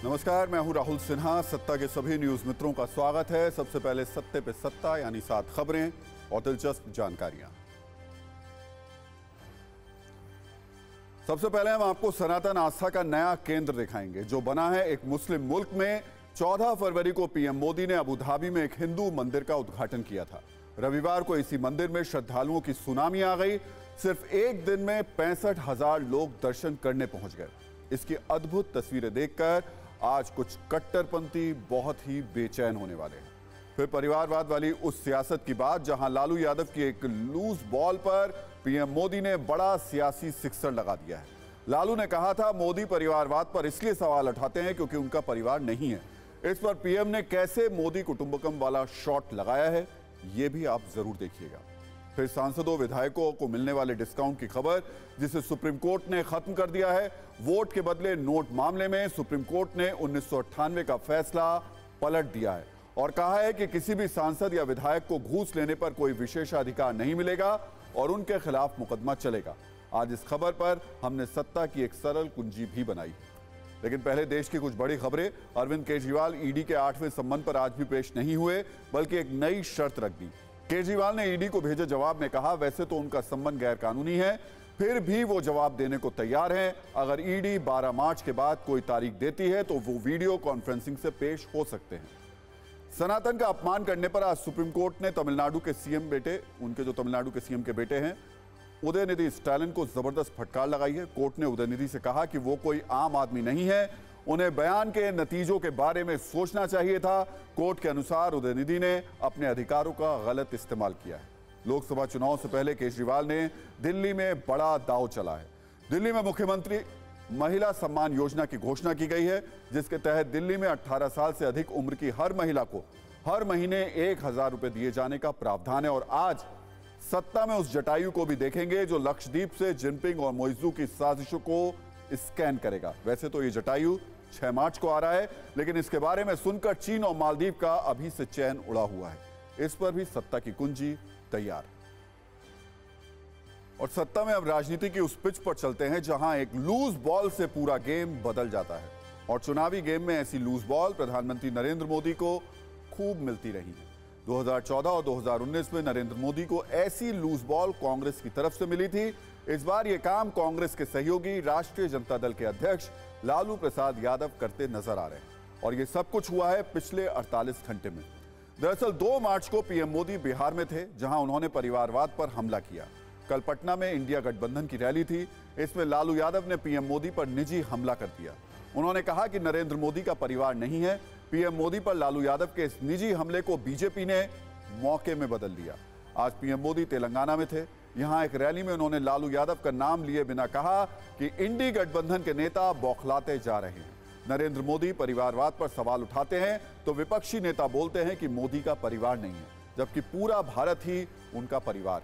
नमस्कार, मैं हूं राहुल सिन्हा। सत्ता के सभी न्यूज मित्रों का स्वागत है। सबसे पहले सत्ते पे सत्ता यानी 7 खबरें और दिलचस्प जानकारियां। सबसे पहले हम आपको सनातन आस्था का नया केंद्र दिखाएंगे जो बना है एक मुस्लिम मुल्क में। 14 फरवरी को पीएम मोदी ने अबू धाबी में एक हिंदू मंदिर का उद्घाटन किया था। रविवार को इसी मंदिर में श्रद्धालुओं की सुनामी आ गई। सिर्फ एक दिन में 65,000 लोग दर्शन करने पहुंच गए। इसकी अद्भुत तस्वीरें देखकर आज कुछ कट्टरपंथी बहुत ही बेचैन होने वाले हैं। फिर परिवारवाद वाली उस सियासत की बात जहां लालू यादव की एक लूज बॉल पर पीएम मोदी ने बड़ा सियासी सिक्सर लगा दिया है। लालू ने कहा था मोदी परिवारवाद पर इसलिए सवाल उठाते हैं क्योंकि उनका परिवार नहीं है। इस पर पीएम ने कैसे मोदी कुटुंबकम वाला शॉट लगाया है, यह भी आप जरूर देखिएगा। फिर सांसदों विधायकों को मिलने वाले डिस्काउंट की खबर जिसे सुप्रीम कोर्ट ने खत्म कर दिया है। वोट के बदले नोट मामले में सुप्रीम कोर्ट ने 1998 का फैसला पलट दिया है और कहा है कि किसी भी सांसद या विधायक को घूस लेने पर कोई विशेषाधिकार नहीं मिलेगा और उनके खिलाफ मुकदमा चलेगा। आज इस खबर पर हमने सत्ता की एक सरल कुंजी भी बनाई है। लेकिन पहले देश की कुछ बड़ी खबरें। अरविंद केजरीवाल ईडी के 8वें सम्मन पर आज भी पेश नहीं हुए, बल्कि एक नई शर्त रख दी। केजरीवाल ने ईडी को भेजे जवाब में कहा वैसे तो उनका सम्मन गैर कानूनी है, फिर भी वो जवाब देने को तैयार हैं। अगर ईडी 12 मार्च के बाद कोई तारीख देती है तो वो वीडियो कॉन्फ्रेंसिंग से पेश हो सकते हैं। सनातन का अपमान करने पर आज सुप्रीम कोर्ट ने तमिलनाडु के सीएम बेटे, उनके जो तमिलनाडु के सीएम के बेटे हैं, उदयनिधि स्टालिन को जबरदस्त फटकार लगाई है। कोर्ट ने उदयनिधि से कहा कि वो कोई आम आदमी नहीं है, उन्हें बयान के नतीजों के बारे में सोचना चाहिए था। कोर्ट के अनुसार उदयनिधि ने अपने अधिकारों का गलत इस्तेमाल किया है। लोकसभा चुनाव से पहले केजरीवाल ने दिल्ली में बड़ा दांव चला है। दिल्ली में मुख्यमंत्री महिला सम्मान योजना की घोषणा की गई है, जिसके तहत दिल्ली में 18 साल से अधिक उम्र की हर महिला को हर महीने 1,000 रुपए दिए जाने का प्रावधान है। और आज सत्ता में उस जटायु को भी देखेंगे जो लक्षद्वीप से जिनपिंग और मोइजू की साजिशों को स्कैन करेगा। वैसे तो ये जटायु 6 मार्च को आ रहा है, लेकिन इसके बारे में सुनकर चीन और मालदीव का अभी से चैन उड़ा हुआ है। इस पर भी सत्ता की कुंजी तैयार। और सत्ता में अब राजनीति की उस पिच पर चलते हैं जहां एक लूज बॉल से पूरा गेम बदल जाता है। और चुनावी गेम में ऐसी लूज बॉल प्रधानमंत्री नरेंद्र मोदी को खूब मिलती रही है। 2014 और 2019 में नरेंद्र मोदी को ऐसी लूज बॉल कांग्रेस की तरफ से मिली थी। इस बार यह काम कांग्रेस के सहयोगी राष्ट्रीय जनता दल के अध्यक्ष लालू प्रसाद यादव करते नजर आ रहे हैं। और यह सब कुछ हुआ है पिछले 48 घंटे में। दरअसल 2 मार्च को पीएम मोदी बिहार में थे, जहां उन्होंने परिवारवाद पर हमला किया। कल पटना में इंडिया गठबंधन की रैली थी। इसमें लालू यादव ने पीएम मोदी पर निजी हमला कर दिया। उन्होंने कहा कि नरेंद्र मोदी का परिवार नहीं है। पीएम मोदी पर लालू यादव के इस निजी हमले को बीजेपी ने मौके में बदल दिया। आज पीएम मोदी तेलंगाना में थे। यहां एक रैली में उन्होंने लालू यादव का नाम लिए बिना कहा कि इंडी गठबंधन के नेता बौखलाते जा रहे हैं। नरेंद्र मोदी परिवारवाद पर सवाल उठाते हैं तो विपक्षी नेता बोलते हैं कि मोदी का परिवार नहीं है, जबकि पूरा भारत ही उनका परिवार।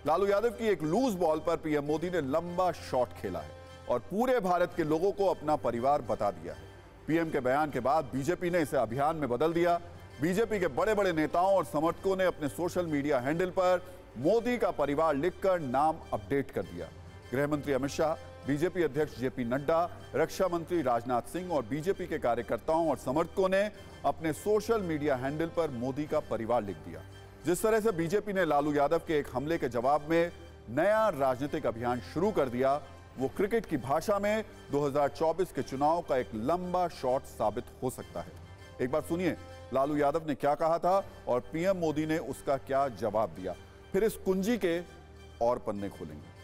लालू यादव की एक लूज बॉल पर पीएम मोदी ने लंबा शॉट खेला है और पूरे भारत के लोगों को अपना परिवार बता दिया है। पीएम के बयान के बाद बीजेपी ने इसे अभियान में बदल दिया। बीजेपी के बड़े बड़े नेताओं और समर्थकों ने अपने सोशल मीडिया हैंडल पर मोदी का परिवार लिखकर नाम अपडेट कर दिया। गृह मंत्री अमित शाह, बीजेपी अध्यक्ष जेपी नड्डा, रक्षा मंत्री राजनाथ सिंह और बीजेपी के कार्यकर्ताओं और समर्थकों ने अपने सोशल मीडिया हैंडल पर मोदी का परिवार लिख दिया। जिस तरह से बीजेपी ने लालू यादव के एक हमले के जवाब में नया राजनीतिक अभियान शुरू कर दिया, वो क्रिकेट की भाषा में 2024 के चुनाव का एक लंबा शॉट साबित हो सकता है। एक बार सुनिए लालू यादव ने क्या कहा था और पीएम मोदी ने उसका क्या जवाब दिया। फिर इस कुंजी के और पन्ने खोलेंगे।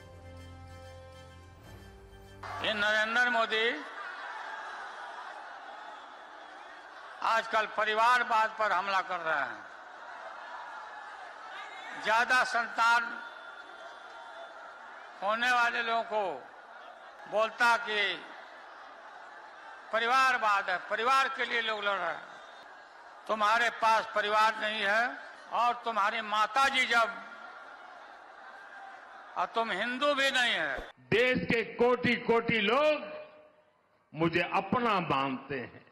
ये नरेंद्र मोदी आजकल परिवारवाद पर हमला कर रहे हैं। ज्यादा संतान होने वाले लोगों को बोलता कि परिवारवाद है, परिवार के लिए लोग लड़ रहे हैं। तुम्हारे पास परिवार नहीं है और तुम्हारी माताजी जब, और तुम हिंदू भी नहीं है। देश के कोटि कोटि लोग मुझे अपना मानते हैं,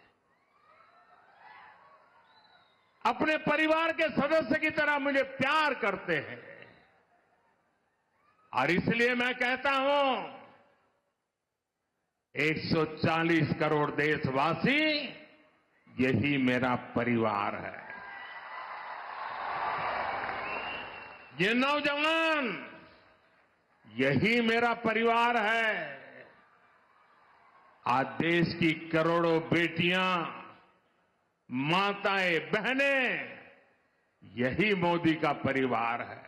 अपने परिवार के सदस्य की तरह मुझे प्यार करते हैं। और इसलिए मैं कहता हूं 140 करोड़ देशवासी, यही मेरा परिवार है। ये नौजवान, यही मेरा परिवार है। आज देश की करोड़ों बेटियां, माताएं, बहनें, यही मोदी का परिवार है।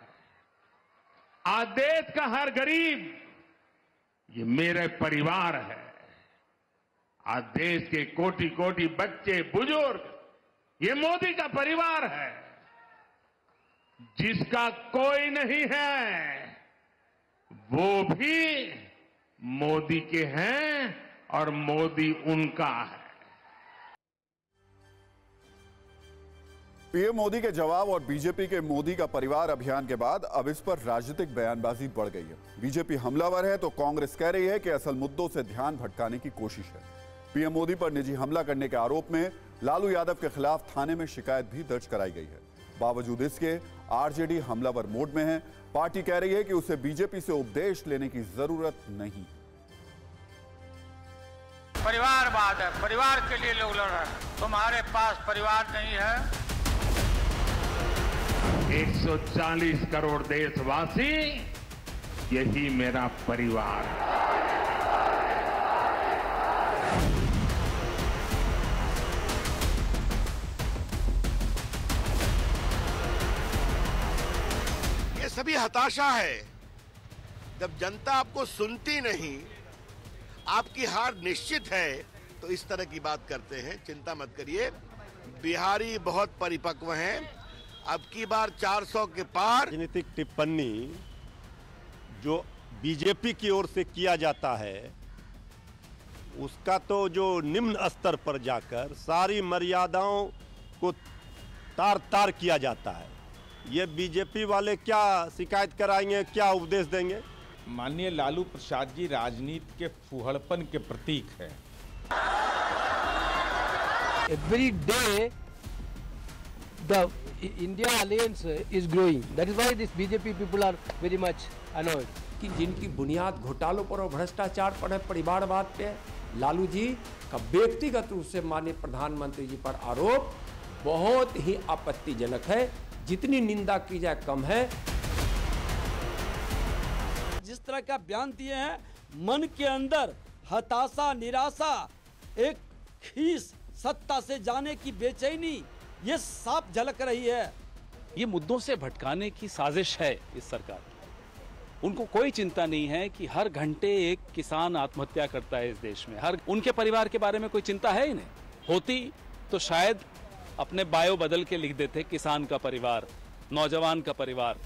आज देश का हर गरीब, ये मेरे परिवार है। आज देश के कोटि कोटि बच्चे, बुजुर्ग, ये मोदी का परिवार है। जिसका कोई नहीं है, वो भी मोदी के हैं और मोदी उनका है। पीएम मोदी के जवाब और बीजेपी के मोदी का परिवार अभियान के बाद अब इस पर राजनीतिक बयानबाजी बढ़ गई है। बीजेपी हमलावर है तो कांग्रेस कह रही है कि असल मुद्दों से ध्यान भटकाने की कोशिश है। पीएम मोदी पर निजी हमला करने के आरोप में लालू यादव के खिलाफ थाने में शिकायत भी दर्ज कराई गई है। बावजूद इसके आरजेडी हमलावर मोड में है। पार्टी कह रही है कि उसे बीजेपी से उपदेश लेने की जरूरत नहीं। परिवारवाद है, परिवार के लिए लोग लड़ रहे हैं। तुम्हारे पास परिवार नहीं है। 140 करोड़ देशवासी, यही मेरा परिवार है। ये सभी हताशा है। जब जनता आपको सुनती नहीं, आपकी हार निश्चित है, तो इस तरह की बात करते हैं। चिंता मत करिए, बिहारी बहुत परिपक्व हैं। अब की बार 400 के पार। राजनीतिक टिप्पणी जो बीजेपी की ओर से किया जाता है, उसका तो जो निम्न स्तर पर जाकर सारी मर्यादाओं को तार तार किया जाता है। ये बीजेपी वाले क्या शिकायत कराएंगे, क्या उपदेश देंगे? माननीय लालू प्रसाद जी राजनीति के फूहड़पन के प्रतीक है। Every day the India alliance is growing. That is why this BJP people are very much annoyed. कि जिनकी बुनियाद घोटालों पर और भ्रष्टाचार पर है, परिवारवाद पे है, लालू जी का व्यक्तिगत रूप से माननीय प्रधानमंत्री जी पर आरोप बहुत ही आपत्तिजनक है। जितनी निंदा की जाए कम है। जिस तरह का बयान दिए हैं, मन के अंदर हताशा, निराशा, एक खीस, सत्ता से जाने की बेचैनी, ये साफ झलक रही है। ये मुद्दों से भटकाने की साजिश है इस सरकार की। उनको कोई चिंता नहीं है कि हर घंटे एक किसान आत्महत्या करता है इस देश में। उनके परिवार के बारे में कोई चिंता है ही नहीं। होती तो शायद अपने बायो बदल के लिख देते, किसान का परिवार, नौजवान का परिवार।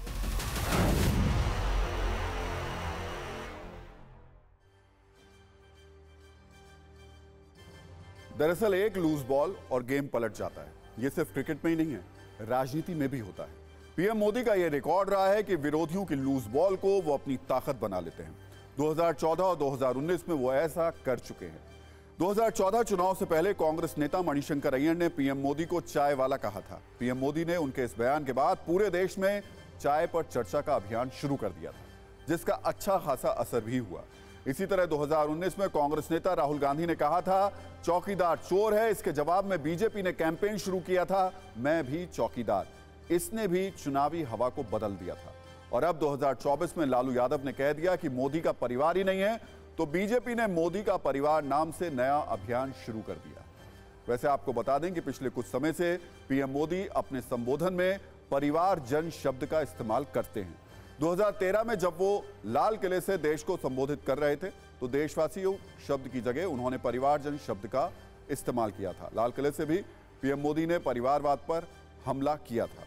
दरअसल एक लूज बॉल और गेम पलट जाता है। यह सिर्फ क्रिकेट में ही नहीं है, राजनीति में भी होता है। पीएम मोदी का यह रिकॉर्ड रहा है कि विरोधियों की लूज बॉल को वो अपनी ताकत बना लेते हैं। 2014 और 2019 में वो ऐसा कर चुके हैं। 2014 चुनाव से पहले कांग्रेस नेता मणिशंकर अय्यर ने पीएम मोदी को चाय वाला कहा था। पीएम मोदी ने उनके इस बयान के बाद पूरे देश में चाय पर चर्चा का अभियान शुरू कर दिया था, जिसका अच्छा खासा असर भी हुआ। इसी तरह 2019 में कांग्रेस नेता राहुल गांधी ने कहा था चौकीदार चोर है। इसके जवाब में बीजेपी ने कैंपेन शुरू किया था, मैं भी चौकीदार। इसने भी चुनावी हवा को बदल दिया था। और अब 2024 में लालू यादव ने कह दिया कि मोदी का परिवार ही नहीं है, तो बीजेपी ने मोदी का परिवार नाम से नया अभियान शुरू कर दिया। वैसे आपको बता दें कि पिछले कुछ समय से पीएम मोदी अपने संबोधन में परिवार जन शब्द का इस्तेमाल करते हैं। 2013 में जब वो लाल किले से देश को संबोधित कर रहे थे, तो देशवासियों शब्द की जगह उन्होंने परिवारजन शब्द का इस्तेमाल किया था। लाल किले से भी पीएम मोदी ने परिवारवाद पर हमला किया था।